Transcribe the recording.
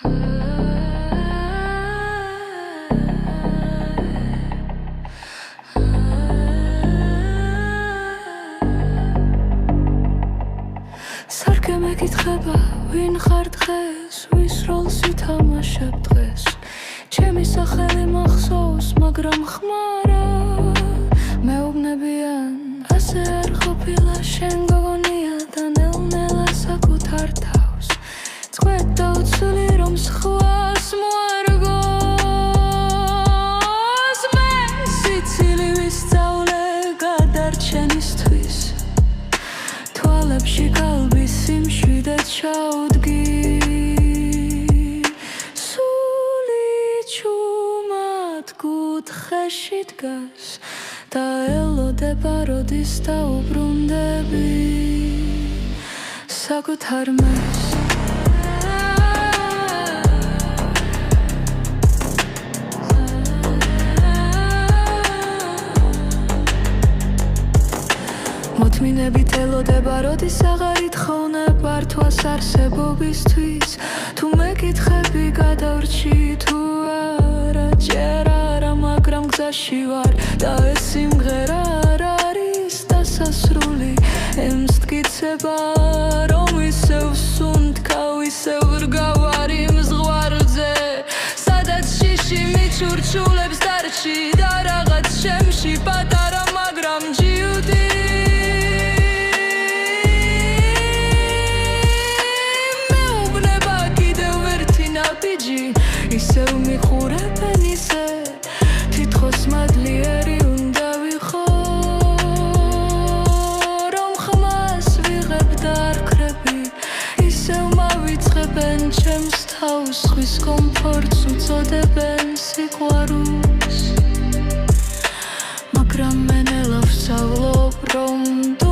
სარკე მეკითხება ვინ ხარ დღეს ვის როლს ითამაშებ დღეს ჩემი სახელი მახსოვს მაგრამ ხმარა მეუბნებიან ასე არ ყოფილა შენ გოგონია და ნელ-ნელა საკუთარ თავს წყვეთ და უცვლი რომ სხვას მოარგოს მე სიცილი ვისწავლე გადარჩენისთვის თვალებში კალბი სიმშვიდე ჩაუდგი სული ჩუმად კუთხეში დგას და ელოდება როდის დაუბრუნდები საკუთარ მას მოთმინებით ელოდება როდის აღარ ითხოვნებ ართვას არსებობისთვის თუ მეკითხები გადავრჩი თუ არა ჯერ არა მაგრამ გზაში ვარ და ეს სიმღერა არ არის დასასრული ემსტკიცება რომ ისევ სუნთქავ ისევ რგავარ იმ ზღვარზე სადაც შიში მიჩურჩულებს დარჩი და რაღაც შემში პატარა მაგრამ ჯიუტი ისევ მიხურებენ ისე თითქოს მადლიერი უნდა ვიყო რომ ხმას ვიღებ და არ ვქრები ისევ მავიწყებენ ჩემს თავს ხვის კომფორტს უწოდებენ სიყვარულს მაგრამ მე ნელა ვსწავლობ რომ